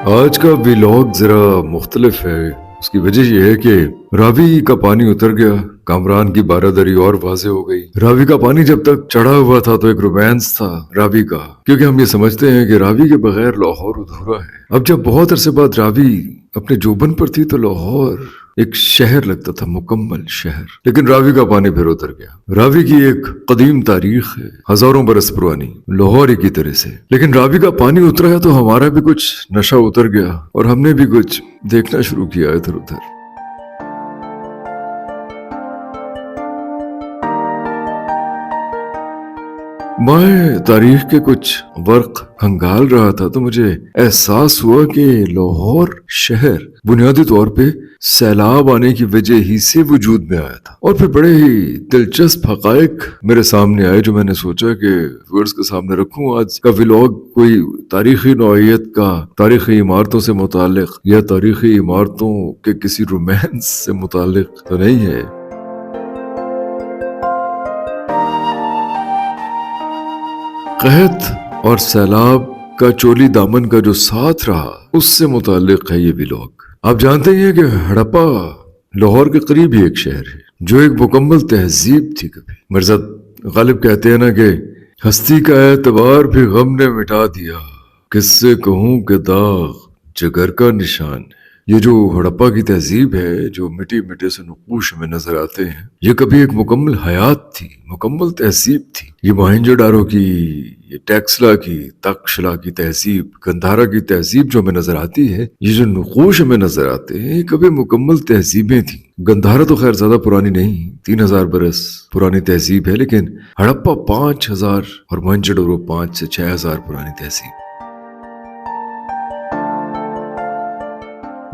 آج کا ویلاگ ذرا مختلف ہے. اس کی وجہ یہ ہے کہ راوی کا پانی اتر گیا، کامران کی بارادری اور واضح ہو گئی. راوی کا پانی جب تک چڑھا ہوا تھا تو ایک رومانس تھا راوی کا، کیونکہ ہم یہ سمجھتے ہیں کہ راوی کے بغیر لاہور ادھورا ہے. اب جب بہت عرصے بعد راوی اپنے جوبن پر تھی تو لاہور ایک شہر لگتا تھا، مکمل شہر. لیکن راوی کا پانی پھر اتر گیا. راوی کی ایک قدیم تاریخ ہے، ہزاروں برس پرانی، لاہور کی طرح سے. لیکن راوی کا پانی اترا ہے تو ہمارا بھی کچھ نشہ اتر گیا اور ہم نے بھی کچھ دیکھنا شروع کیا ادھر ادھر. میں تاریخ کے کچھ ورق کھنگال رہا تھا تو مجھے احساس ہوا کہ لاہور شہر بنیادی طور پہ سیلاب آنے کی وجہ ہی سے وجود میں آیا تھا. اور پھر بڑے ہی دلچسپ حقائق میرے سامنے آئے جو میں نے سوچا کہ ویورز کے سامنے رکھوں. آج کا ویلاگ کوئی تاریخی نوعیت کا، تاریخی عمارتوں سے متعلق یا تاریخی عمارتوں کے کسی رومانس سے متعلق تو نہیں ہے. قحط اور سیلاب کا چولی دامن کا جو ساتھ رہا اس سے متعلق ہے یہ ویلاگ. آپ جانتے ہیں کہ ہڑپا لاہور کے قریب ہی ایک شہر ہے جو ایک مکمل تہذیب تھی. کبھی مرزا غالب کہتے ہیں نا کہ ہستی کا اعتبار بھی غم نے مٹا دیا، کس سے کہوں کہ داغ جگر کا نشان ہے. یہ جو ہڑپا کی تہذیب ہے، جو مٹی مٹی سے نقوش میں نظر آتے ہیں، یہ کبھی ایک مکمل حیات تھی، مکمل تہذیب تھی. یہ موہنجو ڈارو کی، یہ ٹیکسلا کی، تکشلا کی تہذیب، گندھارا کی تہذیب جو ہمیں نظر آتی ہے، یہ جو نقوش ہمیں نظر آتے ہیں، یہ کبھی مکمل تہذیبیں تھیں. گندھارا تو خیر زیادہ پرانی نہیں، 3000 برس پرانی تہذیب ہے، لیکن ہڑپا 5000 اور موہنجو ڈارو 5 سے 6000 پرانی تہذیب.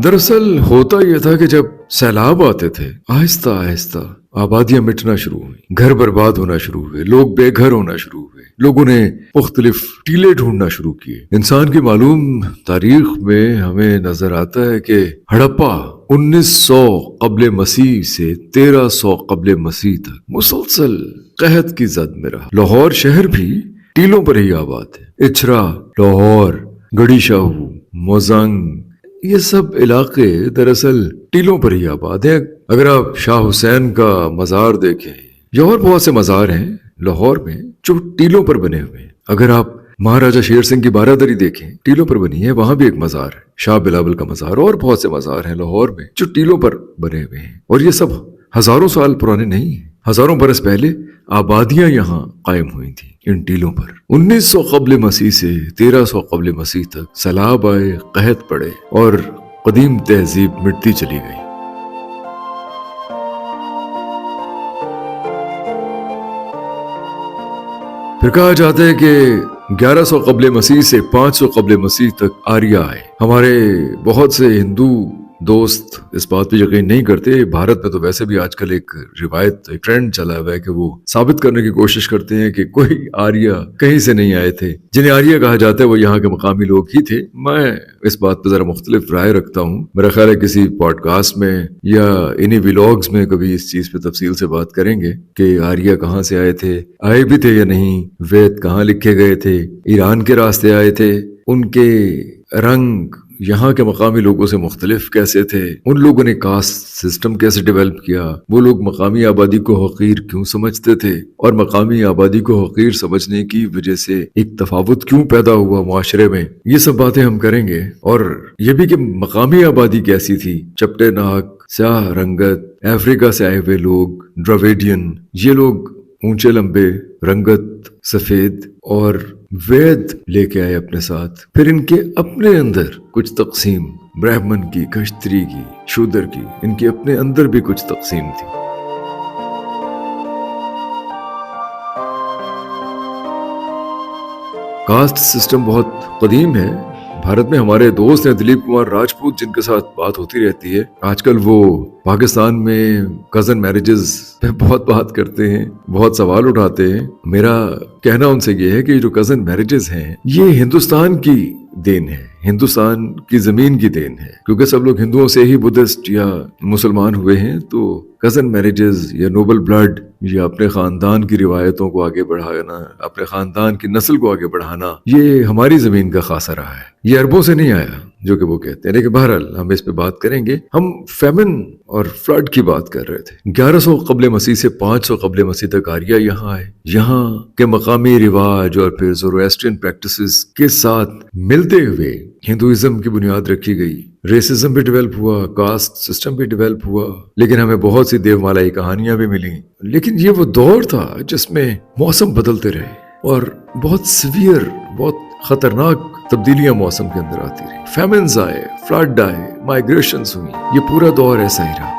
دراصل ہوتا یہ تھا کہ جب سیلاب آتے تھے آہستہ آہستہ آبادیاں مٹنا شروع ہوئی، گھر برباد ہونا شروع ہوئے، لوگ بے گھر ہونا شروع ہوئے، لوگوں نے مختلف ٹیلے ڈھونڈنا شروع کیے. انسان کی معلوم تاریخ میں ہمیں نظر آتا ہے کہ ہڑپا 1900 قبل مسیح سے 1300 قبل مسیح تک مسلسل قحط کی زد میں رہا. لاہور شہر بھی ٹیلوں پر ہی آباد ہے. اچھرا، لاہور، گڑھی شاہو، موزنگ، یہ سب علاقے دراصل ٹیلوں پر ہی آباد ہیں. اگر آپ شاہ حسین کا مزار دیکھیں یا اور بہت سے مزار ہیں لاہور میں جو ٹیلوں پر بنے ہوئے ہیں. اگر آپ مہاراجہ شیر سنگھ کی بارادری دیکھیں، ٹیلوں پر بنی ہے، وہاں بھی ایک مزار ہے، شاہ بلاول کا مزار، اور بہت سے مزار ہیں لاہور میں جو ٹیلوں پر بنے ہوئے ہیں. اور یہ سب ہزاروں سال پرانے نہیں ہیں، ہزاروں برس پہلے آبادیاں یہاں قائم ہوئی تھیں ان ٹیلوں پر. 1900 قبل مسیح سے 1300 قبل مسیح تک سیلاب آئے، قحط پڑے اور قدیم تہذیب مٹتی چلی گئی. پھر کہا جاتا ہے کہ 1100 قبل مسیح سے 500 قبل مسیح تک آریہ آئے. ہمارے بہت سے ہندو دوست اس بات پہ یقین نہیں کرتے. بھارت میں تو ویسے بھی آج کل ایک روایت، ایک ٹرینڈ چلا ہوا ہے کہ وہ ثابت کرنے کی کوشش کرتے ہیں کہ کوئی آریہ کہیں سے نہیں آئے تھے. جنہیں آریہ کہا جاتا ہے وہ یہاں کے مقامی لوگ ہی تھے. میں اس بات پہ ذرا مختلف رائے رکھتا ہوں. میرا خیال ہے کسی پوڈ کاسٹ میں یا انہی ویلاگز میں کبھی اس چیز پہ تفصیل سے بات کریں گے کہ آریہ کہاں سے آئے تھے، آئے بھی تھے یا نہیں، وید کہاں لکھے گئے تھے، ایران کے راستے آئے تھے، ان کے رنگ یہاں کے مقامی لوگوں سے مختلف کیسے تھے، ان لوگوں نے کاسٹ سسٹم کیسے ڈیولپ کیا، وہ لوگ مقامی آبادی کو حقیر کیوں سمجھتے تھے اور مقامی آبادی کو حقیر سمجھنے کی وجہ سے ایک تفاوت کیوں پیدا ہوا معاشرے میں. یہ سب باتیں ہم کریں گے. اور یہ بھی کہ مقامی آبادی کیسی تھی، چپٹے ناک، سیاہ رنگت، افریقہ سے آئے ہوئے لوگ، ڈراویڈین، یہ لوگ اونچے لمبے، رنگت سفید، اور وید لے کے آئے اپنے ساتھ. پھر ان کے اپنے اندر کچھ تقسیم، برہمن کی، کشتری کی، شودر کی، ان کے اپنے اندر بھی کچھ تقسیم تھی. کاسٹ سسٹم بہت قدیم ہے. بھارت میں ہمارے دوست ہیں دلیپ کمار راجپوت، جن کے ساتھ بات ہوتی رہتی ہے. آج کل وہ پاکستان میں کزن میرجز پہ بہت بات کرتے ہیں، بہت سوال اٹھاتے ہیں. میرا کہنا ان سے یہ ہے کہ جو کزن میرجز ہیں یہ ہندوستان کی دین ہے، ہندوستان کی زمین کی دین ہے. کیونکہ سب لوگ ہندوؤں سے ہی بدھسٹ یا مسلمان ہوئے ہیں، تو کزن میرجز یا نوبل بلڈ یا اپنے خاندان کی روایتوں کو آگے بڑھانا، اپنے خاندان کی نسل کو آگے بڑھانا، یہ ہماری زمین کا خاصہ رہا ہے. یہ عربوں سے نہیں آیا، جو کہ وہ کہتے ہیں. لیکن بہرحال ہم اس پہ بات کریں گے. ہم فیمن اور فلڈ کی بات کر رہے تھے. 1100 قبل مسیح سے 500 قبل مسیح تک آریہ یہاں آئے. یہاں کے مقامی رواج اور پھر زورواسٹرین پریکٹسز کے ساتھ ملتے ہوئے ہندوازم کی بنیاد رکھی گئی. ریسزم بھی ڈیولپ ہوا, کاسٹ سسٹم بھی ڈیولپ ہوا, لیکن ہمیں بہت سی دیو مالائی کہانیاں بھی ملیں. لیکن یہ وہ دور تھا جس میں موسم بدلتے رہے اور بہت سیویئر, بہت خطرناک تبدیلیاں موسم کے اندر آتی رہی. فیمنز آئے, فلڈ آئے, مائگریشنز ہوئی. یہ پورا دور ایسا ہی رہا.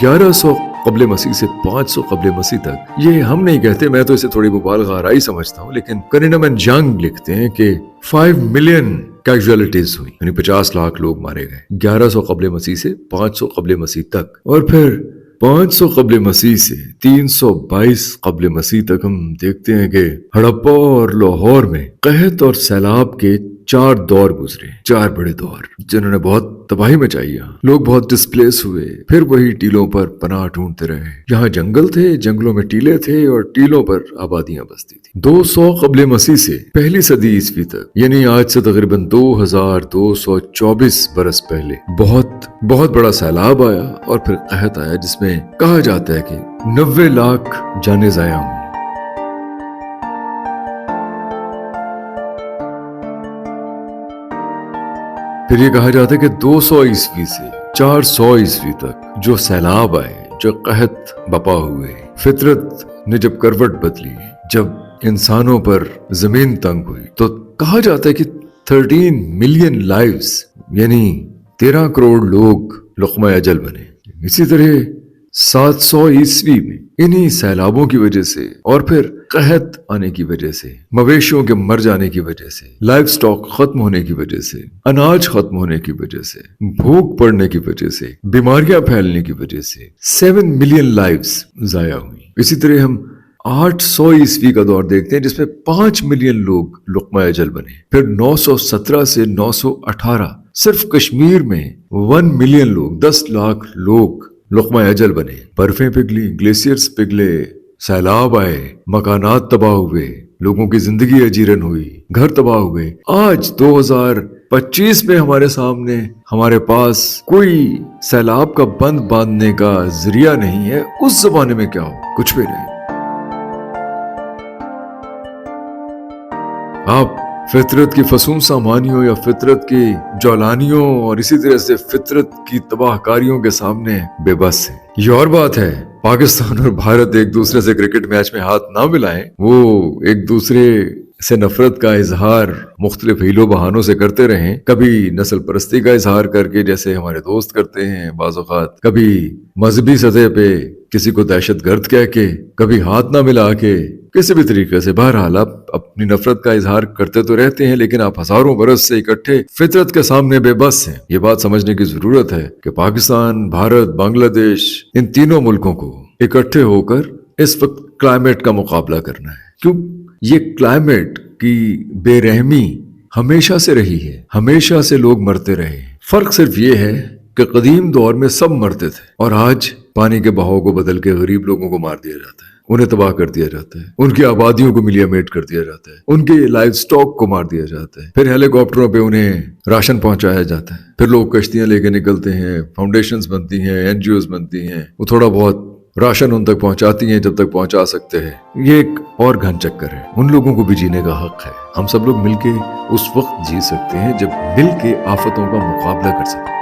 1100 قبل مسیح سے 500 قبل مسیح تک, یہ ہم نہیں کہتے, میں تو اسے تھوڑی مبالغہ آرائی سمجھتا ہوں, لیکن کنینم اینڈ جانگ لکھتے ہیں کہ 5 ملین کیجویلٹیز ہوئی, یعنی 50 لاکھ لوگ مارے گئے 1100 قبل مسیح سے 500 قبل مسیح تک. اور پھر 500 قبل مسیح سے 322 قبل مسیح تک ہم دیکھتے ہیں کہ ہڑپا اور لاہور میں قحط اور سیلاب کے 4 دور گزرے, 4 بڑے دور جنہوں نے بہت تباہی مچائی. لوگ بہت ڈسپلیس ہوئے, پھر وہی ٹیلوں پر پناہ ڈھونڈتے رہے. یہاں جنگل تھے, جنگلوں میں ٹیلے تھے اور ٹیلوں پر آبادیاں بستی تھی. 200 قبل مسیح سے پہلی صدی عیسوی تک, یعنی آج سے تقریباً 2224 برس پہلے بہت بڑا سیلاب آیا اور پھر قحط آیا, جس میں کہا جاتا ہے کہ 90 لاکھ جانیں ضائع ہوئیں. پھر یہ کہا جاتا ہے کہ 200 عیسوی سے 400 عیسوی تک جو سیلاب آئے, جو قحط بپا ہوئے, فطرت نے جب کروٹ بدلی, جب انسانوں پر زمین تنگ ہوئی, تو کہا جاتا ہے کہ 13 ملین لائیوز, یعنی 13 کروڑ لوگ لقمہ اجل بنے. اسی طرح 700 عیسوی میں انہی سیلابوں کی وجہ سے اور پھر قحط آنے کی وجہ سے, مویشیوں کے مر جانے کی وجہ سے, لائف سٹاک ختم ہونے کی وجہ سے, اناج ختم ہونے کی وجہ سے, بھوک پڑنے کی وجہ سے, بیماریاں پھیلنے کی وجہ سے 7 ملین لائفز ضائع ہوئی. اسی طرح ہم 800 عیسوی کا دور دیکھتے ہیں جس میں 5 ملین لوگ لقمہ اجل بنے. پھر 917 سے 918 صرف کشمیر میں 1 ملین لوگ, 10 لاکھ لوگ لقمہ اجل بنے. برفیں پگھلی, گلیشیئرز پگھلے, سیلاب آئے, مکانات تباہ ہوئے, لوگوں کی زندگی اجیرن ہوئی, گھر تباہ ہوئے. آج 2025 میں ہمارے سامنے, ہمارے پاس کوئی سیلاب کا بند باندھنے کا ذریعہ نہیں ہے. اس زمانے میں کیا ہو, کچھ بھی نہیں. آپ فطرت کی فسون سامانیوں یا فطرت کی جولانیوں اور اسی طرح سے فطرت کی تباہ کاریوں کے سامنے بے بس ہیں. یہ اور بات ہے, پاکستان اور بھارت ایک دوسرے سے کرکٹ میچ میں ہاتھ نہ ملائیں, وہ ایک دوسرے سے نفرت کا اظہار مختلف ہیلوں بہانوں سے کرتے رہیں. کبھی نسل پرستی کا اظہار کر کے, جیسے ہمارے دوست کرتے ہیں بعض اوقات, کبھی مذہبی سطح پہ کسی کو دہشت گرد کہہ کے, کبھی ہاتھ نہ ملا کے, کسی بھی طریقے سے. بہرحال آپ اپنی نفرت کا اظہار کرتے تو رہتے ہیں, لیکن آپ ہزاروں برس سے اکٹھے فطرت کے سامنے بے بس ہیں. یہ بات سمجھنے کی ضرورت ہے کہ پاکستان, بھارت, بنگلہ دیش, ان تینوں ملکوں کو اکٹھے ہو کر اس وقت کلائمیٹ کا مقابلہ کرنا ہے. کیوں؟ یہ کلائمیٹ کی بے رحمی ہمیشہ سے رہی ہے, ہمیشہ سے لوگ مرتے رہے. فرق صرف یہ ہے کہ قدیم دور میں سب مرتے تھے اور آج پانی کے بہاؤ کو بدل کے غریب لوگوں کو مار دیا جاتا ہے, انہیں تباہ کر دیا جاتا ہے, ان کی آبادیوں کو ملیا میٹ کر دیا جاتا ہے, ان کے لائف سٹاک کو مار دیا جاتا ہے. پھر ہیلی کاپٹروں پہ انہیں راشن پہنچایا جاتا ہے. پھر لوگ کشتیاں لے کے نکلتے ہیں, فاؤنڈیشنز بنتی ہیں, این جی اوز بنتی ہیں, وہ تھوڑا بہت راشن ان تک پہنچاتی ہیں جب تک پہنچا سکتے ہیں. یہ ایک اور گھن چکر ہے. ان لوگوں کو بھی جینے کا حق ہے. ہم سب لوگ مل کے اس وقت جی سکتے ہیں جب مل کے آفتوں کا مقابلہ کر سکتے ہیں.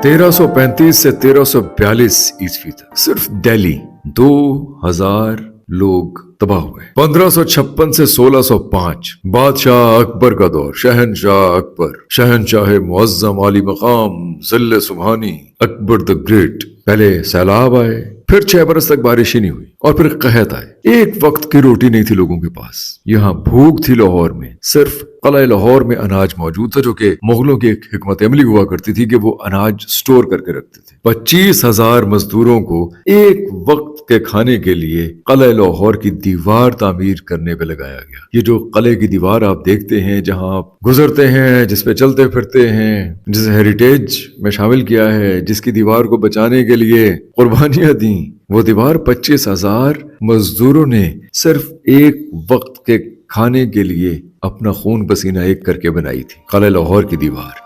1335 سے 1342 عیسوی تک صرف دہلی 2000 لوگ تباہ ہوئے. 1556 سے 1605 بادشاہ اکبر کا دور, شہنشاہ اکبر, شہنشاہ معظم عالی مقام ذل سبحانی اکبر دا گریٹ. پہلے سیلاب آئے, پھر 6 برس تک بارش ہی نہیں ہوئی, اور پھر قحط آئے. ایک وقت کی روٹی نہیں تھی لوگوں کے پاس. یہاں بھوک تھی لاہور میں. صرف قلعہ لاہور میں اناج موجود تھا, جو کہ مغلوں کی ایک حکمت عملی ہوا کرتی تھی کہ وہ اناج سٹور کر کے رکھتے تھے. 25,000 مزدوروں کو ایک وقت کے کھانے کے لیے قلعہ لاہور کی دیوار تعمیر کرنے پہ لگایا گیا. یہ جو قلعے کی دیوار آپ دیکھتے ہیں, جہاں آپ گزرتے ہیں, جس پہ چلتے پھرتے ہیں, جسے ہیریٹیج میں شامل کیا ہے, جس کی دیوار کو بچانے کے لیے قربانیاں دیں, وہ دیوار 25,000 مزدوروں نے صرف ایک وقت کے کھانے کے لیے اپنا خون پسینہ ایک کر کے بنائی تھی، قلعہ لاہور کی دیوار۔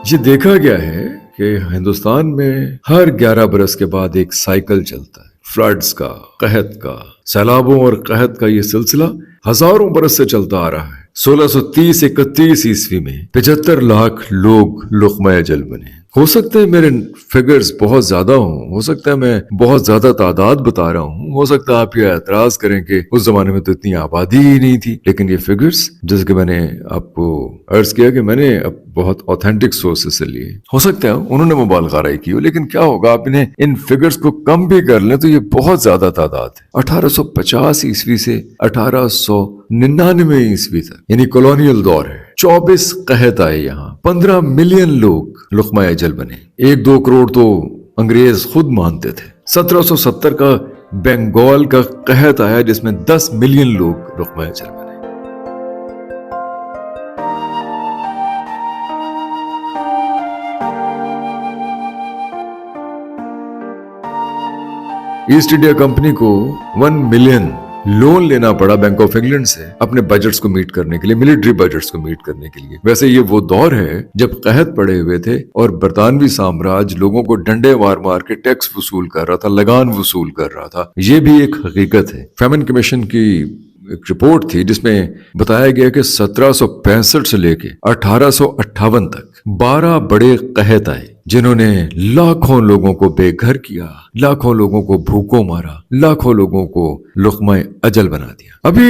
یہ دیکھا گیا ہے کہ ہندوستان میں ہر 11 برس کے بعد ایک سائیکل چلتا ہے، فلڈز کا، قحط کا، سیلابوں اور قحط کا۔ یہ سلسلہ ہزاروں برس سے چلتا آ رہا ہے۔ 1630-31 عیسوی میں 75 لاکھ لوگ لقمہ اجل بنے۔ ہو سکتا ہے میرے فگرز بہت زیادہ ہو سکتا ہے میں بہت زیادہ تعداد بتا رہا ہوں، ہو سکتا ہے آپ یہ اعتراض کریں کہ اس زمانے میں تو اتنی آبادی ہی نہیں تھی، لیکن یہ فگرز جیسے کہ میں نے آپ کو عرض کیا کہ میں نے بہت اوتھینٹک سورسز سے لیے، ہو سکتا ہے انہوں نے مبالغہ رائے کی ہو، لیکن کیا ہوگا آپ انہیں ان فگرز کو کم بھی کر لیں تو یہ بہت زیادہ تعداد ہے۔ 1850 عیسوی سے 1899 عیسوی تک یعنی کولونیل دور ہے۔ 24 قحط آئے یہاں، 15 ملین لوگ لقمہ اجل بنے۔ 1-2 کروڑ تو انگریز خود مانتے تھے۔ 1770 کا بنگال کا قحط آیا جس میں 10 ملین لوگ لقمہ اجل بنے۔ ایسٹ انڈیا کمپنی کو 1 ملین لون لینا پڑا بینک آف انگلینڈ سے اپنے بجٹس کو میٹ کرنے کے لیے، ملٹری بجٹس کو میٹ کرنے کے لیے۔ ویسے یہ وہ دور ہے جب قحط پڑے ہوئے تھے اور برطانوی سامراج لوگوں کو ڈنڈے مار مار کے ٹیکس وصول کر رہا تھا، لگان وصول کر رہا تھا۔ یہ بھی ایک حقیقت ہے۔ فیمن کمیشن کی ایک رپورٹ تھی جس میں بتایا گیا کہ 1765 سے لے کے 1858 تک 12 بڑے قحط آئے جنہوں نے لاکھوں لوگوں کو بے گھر کیا، لاکھوں لوگوں کو بھوکوں مارا، لاکھوں لوگوں کو لقمہ اجل بنا دیا۔ ابھی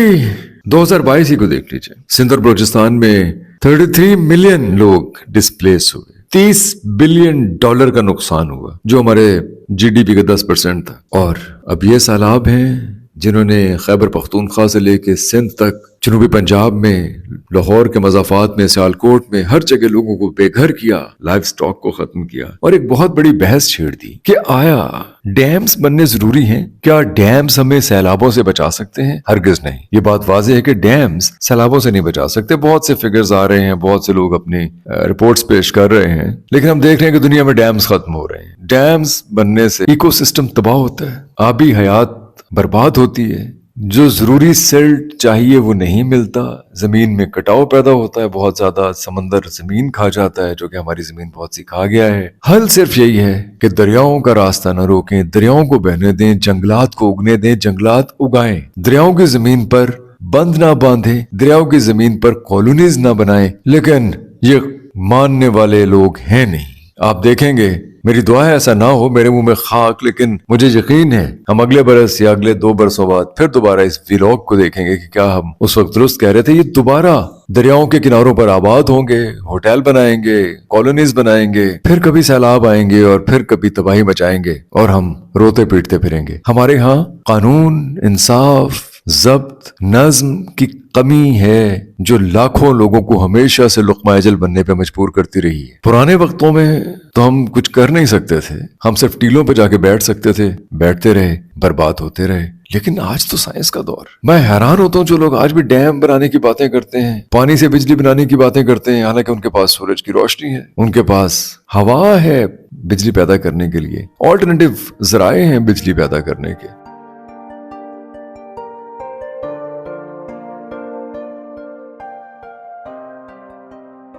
2022 ہی کو دیکھ لیجئے، سندھ اور بلوچستان میں 33 ملین لوگ ڈسپلیس ہوئے، $30 بلین کا نقصان ہوا جو ہمارے جی ڈی پی کا 10% تھا۔ اور اب یہ سیلاب ہیں جنہوں نے خیبر پختونخوا سے لے کے سندھ تک، جنوبی پنجاب میں، لاہور کے مضافات میں، سیالکوٹ میں، ہر جگہ لوگوں کو بے گھر کیا، لائف سٹاک کو ختم کیا، اور ایک بہت بڑی بحث چھیڑ دی کہ آیا ڈیمز بننے ضروری ہیں؟ کیا ڈیمز ہمیں سیلابوں سے بچا سکتے ہیں؟ ہرگز نہیں۔ یہ بات واضح ہے کہ ڈیمز سیلابوں سے نہیں بچا سکتے۔ بہت سے فگرز آ رہے ہیں، بہت سے لوگ اپنی رپورٹس پیش کر رہے ہیں، لیکن ہم دیکھ رہے ہیں کہ دنیا میں ڈیمز ختم ہو رہے ہیں۔ ڈیمز بننے سے ایکو سسٹم تباہ ہوتا ہے، آبی حیات برباد ہوتی ہے، جو ضروری سلٹ چاہیے وہ نہیں ملتا، زمین میں کٹاؤ پیدا ہوتا ہے، بہت زیادہ سمندر زمین کھا جاتا ہے، جو کہ ہماری زمین بہت سی کھا گیا ہے۔ حل صرف یہی ہے کہ دریاؤں کا راستہ نہ روکیں، دریاؤں کو بہنے دیں، جنگلات کو اگنے دیں، جنگلات اگائیں، دریاؤں کی زمین پر بند نہ باندھیں، دریاؤں کی زمین پر کالونیز نہ بنائیں، لیکن یہ ماننے والے لوگ ہیں نہیں۔ آپ دیکھیں گے، میری دعا ہے ایسا نہ ہو، میرے منہ میں خاک، لیکن مجھے یقین ہے ہم اگلے برس یا اگلے 2 برسوں بعد پھر دوبارہ اس ویلاگ کو دیکھیں گے کہ کیا ہم اس وقت درست کہہ رہے تھے۔ یہ دوبارہ دریاؤں کے کناروں پر آباد ہوں گے، ہوٹل بنائیں گے، کالونیز بنائیں گے، پھر کبھی سیلاب آئیں گے اور پھر کبھی تباہی مچائیں گے اور ہم روتے پیٹتے پھریں گے۔ ہمارے ہاں قانون، انصاف، ضبط، نظم کی کمی ہے جو لاکھوں لوگوں کو ہمیشہ سے لقمہ اجل بننے پہ مجبور کرتی رہی ہے۔ پرانے وقتوں میں تو ہم کچھ کر نہیں سکتے تھے، ہم صرف ٹیلوں پہ جا کے بیٹھ سکتے تھے، بیٹھتے رہے، برباد ہوتے رہے۔ لیکن آج تو سائنس کا دور، میں حیران ہوتا ہوں جو لوگ آج بھی ڈیم بنانے کی باتیں کرتے ہیں، پانی سے بجلی بنانے کی باتیں کرتے ہیں، حالانکہ ان کے پاس سورج کی روشنی ہے، ان کے پاس ہوا ہے بجلی پیدا کرنے کے لیے، آلٹرنیٹیو ذرائع ہیں بجلی پیدا کرنے کے۔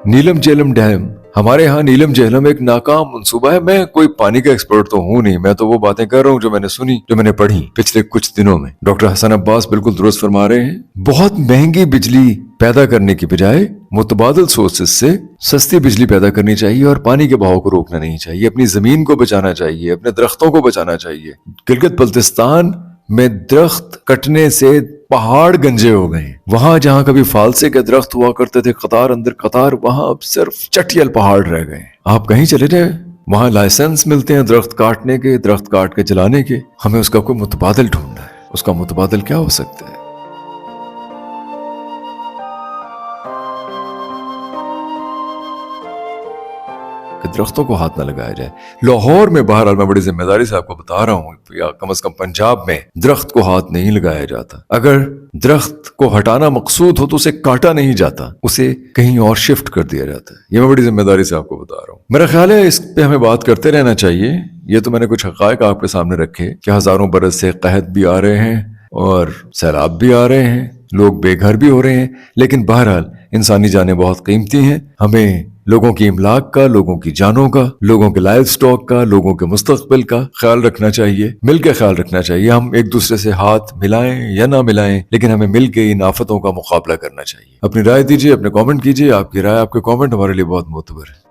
نیلم جیلم ڈیم، ہمارے ہاں نیلم جہلم ایک ناکام منصوبہ ہے۔ میں کوئی پانی کا ایکسپرٹ تو ہوں نہیں، میں تو وہ باتیں کر رہا ہوں جو میں نے سنی، جو میں نے پڑھی پچھلے کچھ دنوں میں۔ ڈاکٹر حسن عباس بالکل درست فرما رہے ہیں، بہت مہنگی بجلی پیدا کرنے کی بجائے متبادل سورسز سے سستی بجلی پیدا کرنی چاہیے اور پانی کے بہاؤ کو روکنا نہیں چاہیے، اپنی زمین کو بچانا چاہیے، اپنے درختوں کو بچانا چاہیے۔ گلگت بلتستان میں درخت کٹنے سے پہاڑ گنجے ہو گئے، وہاں جہاں کبھی فالسے کے درخت ہوا کرتے تھے قطار اندر قطار، وہاں اب صرف چٹیل پہاڑ رہ گئے۔ آپ کہیں چلے جائیں، وہاں لائسنس ملتے ہیں درخت کاٹنے کے، درخت کاٹ کے جلانے کے۔ ہمیں اس کا کوئی متبادل ڈھونڈنا ہے۔ اس کا متبادل کیا ہو سکتا ہے؟ درختوں کو ہاتھ نہ لگایا جائے. لاہور میں بہرحال میں بڑی ذمہ داری سے آپ کو بتا رہا ہوں, یا کم از کم پنجاب میں درخت کو ہاتھ نہیں لگایا جاتا. اگر درخت کو ہٹانا مقصود ہو تو اسے کاٹا نہیں جاتا, اسے کہیں اور شفٹ کر دیا جاتا ہے. یہ میں بڑی ذمہ داری سے آپ کو بتا رہا ہوں. میرا خیال ہے اس پہ ہمیں بات کرتے رہنا چاہیے. یہ تو میں نے کچھ حقائق آپ کے سامنے رکھے کہ ہزاروں برس سے قحط بھی آ رہے ہیں اور سیلاب بھی آ رہے ہیں, لوگ بے گھر بھی ہو رہے ہیں, لیکن بہرحال انسانی جانیں بہت قیمتی ہیں. ہمیں لوگوں کی املاک کا, لوگوں کی جانوں کا, لوگوں کے لائف سٹاک کا, لوگوں کے مستقبل کا خیال رکھنا چاہیے, مل کے خیال رکھنا چاہیے. ہم ایک دوسرے سے ہاتھ ملائیں یا نہ ملائیں, لیکن ہمیں مل کے ان آفتوں کا مقابلہ کرنا چاہیے. اپنی رائے دیجیے, اپنے کامنٹ کیجیے. آپ کی رائے, آپ کے کامنٹ ہمارے لیے بہت معتبر ہے.